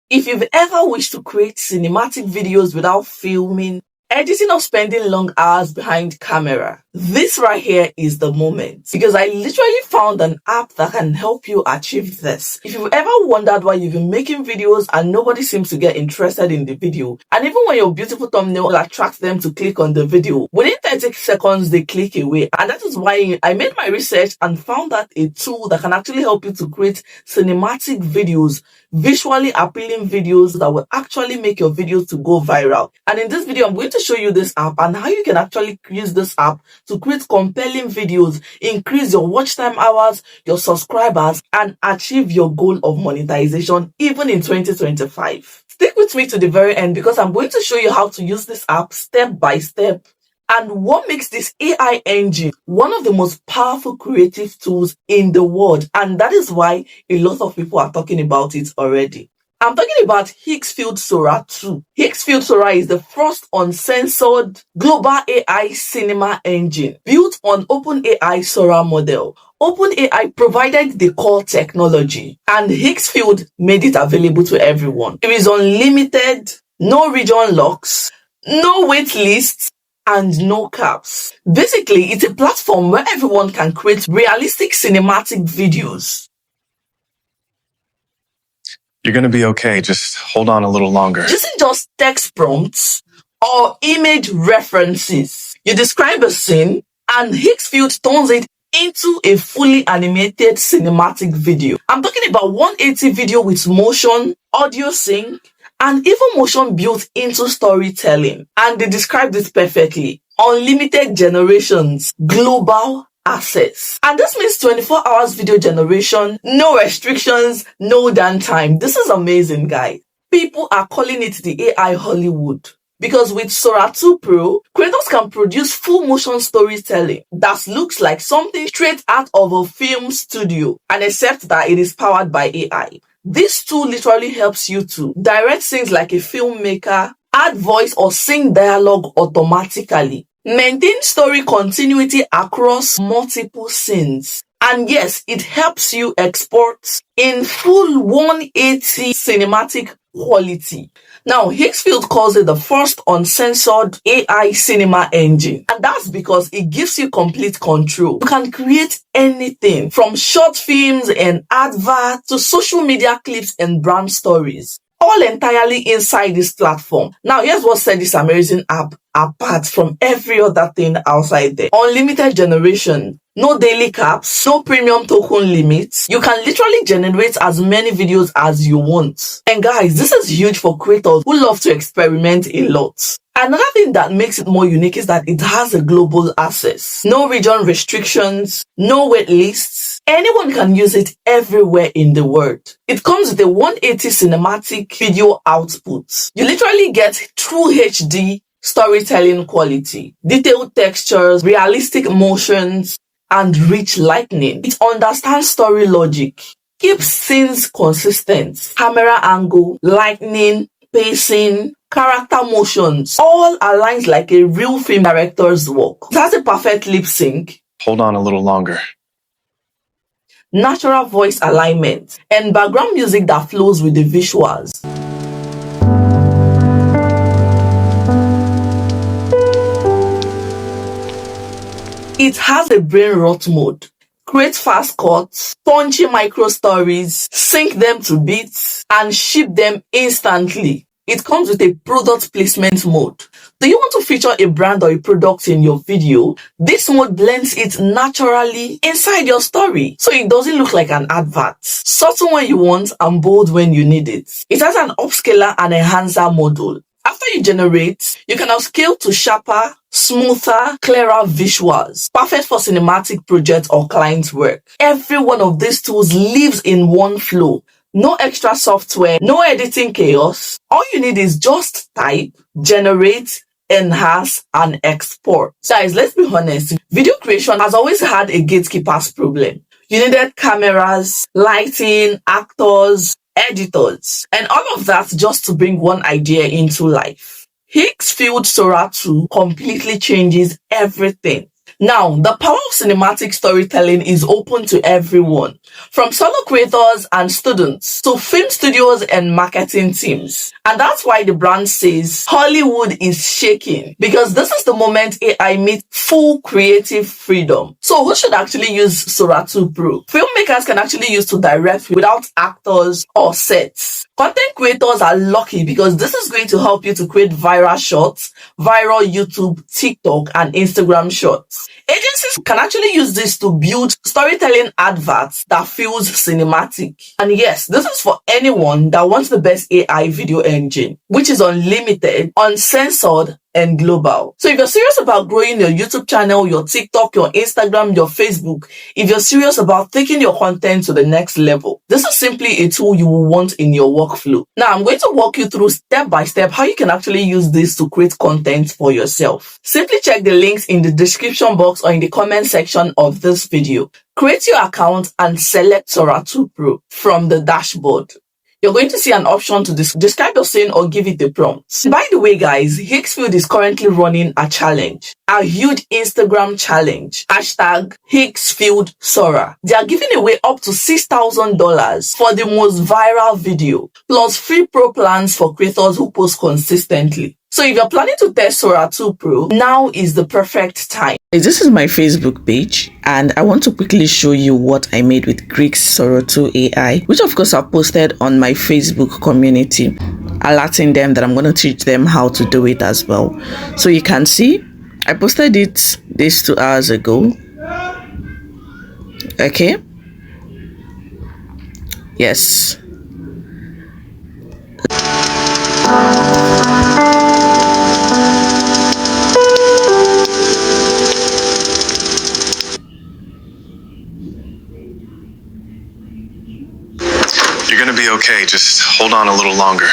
If you've ever wished to create cinematic videos without filming, editing, or spending long hours behind camera, this right here is the moment, because I literally found an app that can help you achieve this. If you've ever wondered why you've been making videos and nobody seems to get interested in the video, and even when your beautiful thumbnail will attract them to click on the video, within 30 seconds they click away. And that is why I made my research and found out a tool that can actually help you to create cinematic videos, visually appealing videos that will actually make your videos to go viral. And in this video, I'm going to show you this app and how you can actually use this app to create compelling videos, increase your watch time hours, your subscribers, and achieve your goal of monetization even in 2025. Stick with me to the very end because I'm going to show you how to use this app step by step and what makes this AI engine one of the most powerful creative tools in the world. And that is why a lot of people are talking about it already. I'm talking about Higgsfield SORA 2. Higgsfield SORA is the first uncensored global AI cinema engine built on OpenAI Sora model. OpenAI provided the core technology and Higgsfield made it available to everyone. It is unlimited, no region locks, no wait lists, and no caps. Basically, it's a platform where everyone can create realistic cinematic videos. You're going to be okay. Just hold on a little longer. This isn't just text prompts or image references. You describe a scene and Higgsfield turns it into a fully animated cinematic video. I'm talking about 180 video with motion, audio sync, and even motion built into storytelling. And they described it perfectly. Unlimited generations, global access. And this means 24 hours video generation, no restrictions, no downtime. This is amazing, guys. People are calling it the AI Hollywood. Because with Sora 2 Pro, creators can produce full motion storytelling that looks like something straight out of a film studio, and except that it is powered by AI. This tool literally helps you to direct scenes like a filmmaker, add voice or sing dialogue automatically, maintain story continuity across multiple scenes. And yes, it helps you export in full 180 cinematic quality. Now, Higgsfield calls it the first uncensored AI cinema engine. And that's because it gives you complete control. You can create anything from short films and adverts to social media clips and brand stories, all entirely inside this platform. Now, here's what set this amazing app apart from every other thing outside there. Unlimited generation. No daily caps, no premium token limits. You can literally generate as many videos as you want. And guys, this is huge for creators who love to experiment a lot. Another thing that makes it more unique is that it has a global access. No region restrictions, no wait lists. Anyone can use it everywhere in the world. It comes with a 180 cinematic video output. You literally get true HD storytelling quality, detailed textures, realistic motions, and rich lighting. It understands story logic, keeps scenes consistent, camera angle, lighting, pacing, character motions, all aligns like a real film director's work. It has a perfect lip sync. Hold on a little longer. Natural voice alignment, and background music that flows with the visuals. It has a Brainrot mode. Create fast cuts, punchy micro stories, sync them to beats, and ship them instantly. It comes with a product placement mode. Do you want to feature a brand or a product in your video? This mode blends it naturally inside your story, so it doesn't look like an advert. Subtle when you want and bold when you need it. It has an upscaler and enhancer module. After you generate, you can upscale to sharper, smoother, clearer visuals. Perfect for cinematic projects or client work. Every one of these tools lives in one flow. No extra software, no editing chaos. All you need is just type, generate, enhance, and export. Guys, let's be honest. Video creation has always had a gatekeeper's problem. You needed cameras, lighting, actors, editors, and all of that just to bring one idea into life. Higgsfield SORA 2 completely changes everything. Now, the power of cinematic storytelling is open to everyone, from solo creators and students to film studios and marketing teams. And that's why the brand says Hollywood is shaking, because this is the moment AI meets full creative freedom. So who should actually use SORA 2 Pro? Filmmakers can actually use to direct without actors or sets. Content creators are lucky because this is going to help you to create viral shots, viral YouTube, TikTok, and Instagram shots. Agencies can actually use this to build storytelling adverts that feels cinematic. And yes, this is for anyone that wants the best AI video engine, which is unlimited, uncensored, and global. So if you're serious about growing your YouTube channel, your TikTok, your Instagram, your Facebook, if you're serious about taking your content to the next level, this is simply a tool you will want in your workflow. Now, I'm going to walk you through step by step how you can actually use this to create content for yourself. Simply check the links in the description box or in the comment section of this video. Create your account and select SORA 2 Pro from the dashboard. You're going to see an option to describe your scene or give it a prompt. By the way, guys, Higgsfield is currently running a challenge, a huge Instagram challenge, hashtag Higgsfield SORA. They are giving away up to $6,000 for the most viral video, plus free pro plans for creators who post consistently. So if you're planning to test SORA 2 Pro, now is the perfect time. This is my Facebook page, and I want to quickly show you what I made with Greek's SORA 2 AI, which of course I've posted on my Facebook community, alerting them that I'm going to teach them how to do it as well. So you can see, I posted it this 2 hours ago. Okay. Yes. You're gonna be okay. Just hold on a little longer.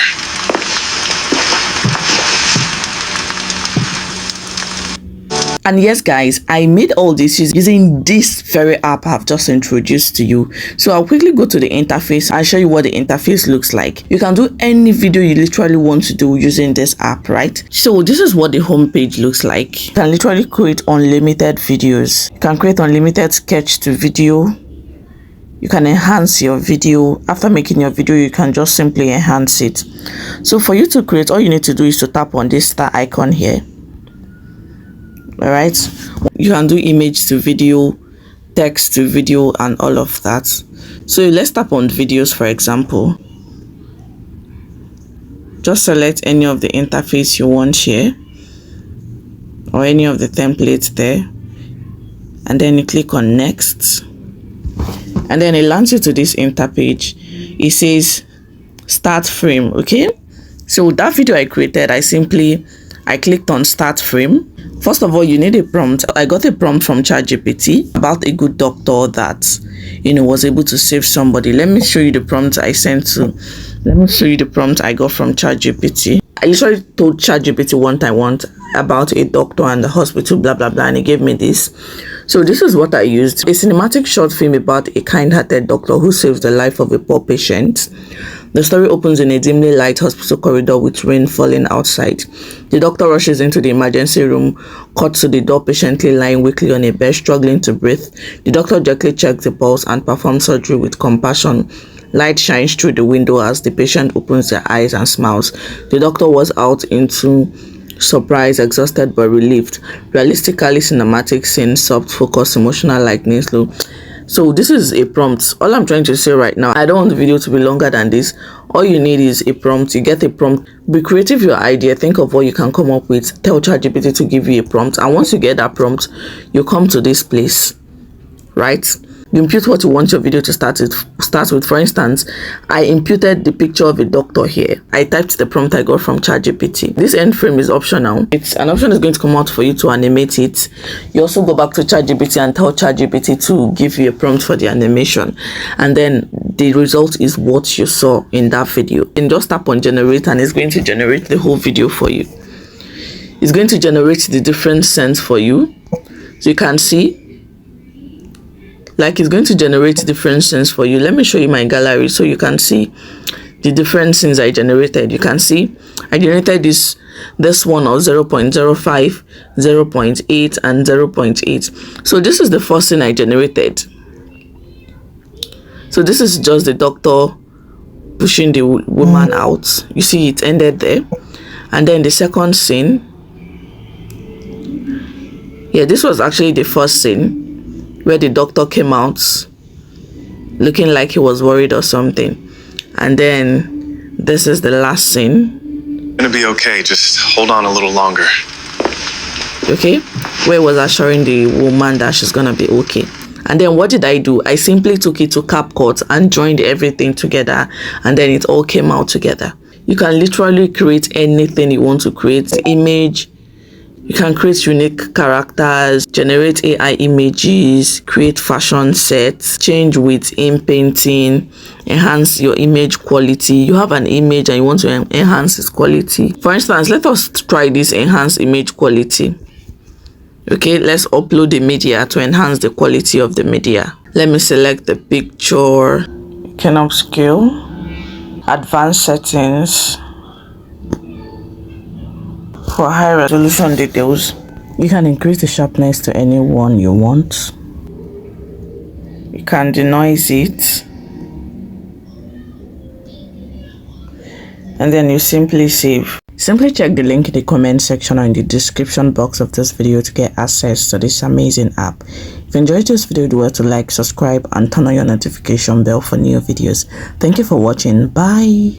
And yes, guys, I made all this using this very app I've just introduced to you. So I'll quickly go to the interface and show you what the interface looks like. You can do any video you literally want to do using this app, right? So this is what the homepage looks like. You can literally create unlimited videos. You can create unlimited sketch to video. You can enhance your video. After making your video, you can just simply enhance it. So for you to create, all you need to do is to tap on this star icon here. All right, you can do image to video, text to video, and all of that. So let's tap on videos, for example. Just select any of the interface you want here, or any of the templates there, and then you click on next, and then it lands you to this interpage. It says start frame. Okay, so that video I created, I clicked on start frame. First of all, you need a prompt. I got a prompt from ChatGPT about a good doctor that, was able to save somebody. Let me show you the prompt I sent to. Let me show you the prompt I got from ChatGPT. I literally told ChatGPT what I want about a doctor and the hospital, blah, blah, blah, and it gave me this. So this is what I used. A cinematic short film about a kind-hearted doctor who saves the life of a poor patient. The story opens in a dimly lit hospital corridor with rain falling outside. The doctor rushes into the emergency room, cuts to the door patiently lying weakly on a bed, struggling to breathe. The doctor gently checks the pulse and performs surgery with compassion. Light shines through the window as the patient opens their eyes and smiles. The doctor was out into surprise, exhausted but relieved. Realistically cinematic scene, soft focus, emotional lightning, slow. So this is a prompt. All I'm trying to say right now, I don't want the video to be longer than this. All you need is a prompt. You get a prompt. Be creative with your idea. Think of what you can come up with. Tell ChatGPT to give you a prompt. And once you get that prompt, you come to this place, right? You impute what you want your video to start with. For instance, I imputed the picture of a doctor here. I typed the prompt I got from ChatGPT. This end frame is optional. It's an option is going to come out for you to animate it. You also go back to ChatGPT and tell ChatGPT to give you a prompt for the animation. And then the result is what you saw in that video. And just tap on generate and it's going to generate the whole video for you. It's going to generate the different scenes for you. So you can see, like, it's going to generate different scenes for you. Let me show you my gallery so you can see the different scenes I generated. You can see I generated this this one of 0.05, 0.8, and 0.8. So this is the first scene I generated. So this is just the doctor pushing the woman out. You see it ended there. And then the second scene, yeah, this was actually the first scene where the doctor came out looking like he was worried or something. And then this is the last scene. Gonna be okay, just hold on a little longer. Okay, where it was assuring the woman that she's gonna be okay. And then what did I do? I simply took it to CapCut and joined everything together, and then it all came out together. You can literally create anything you want to create. The image, you can create unique characters, generate AI images, create fashion sets, change with in painting, enhance your image quality. You have an image and you want to enhance its quality. For instance, let us try this enhance image quality. Okay, let's upload the media to enhance the quality of the media. Let me select the picture. You can upscale, advanced settings. For high resolution details, you can increase the sharpness to any one you want. You can denoise it. And then you simply save. Simply check the link in the comment section or in the description box of this video to get access to this amazing app. If you enjoyed this video, do well to like, subscribe, and turn on your notification bell for new videos. Thank you for watching. Bye.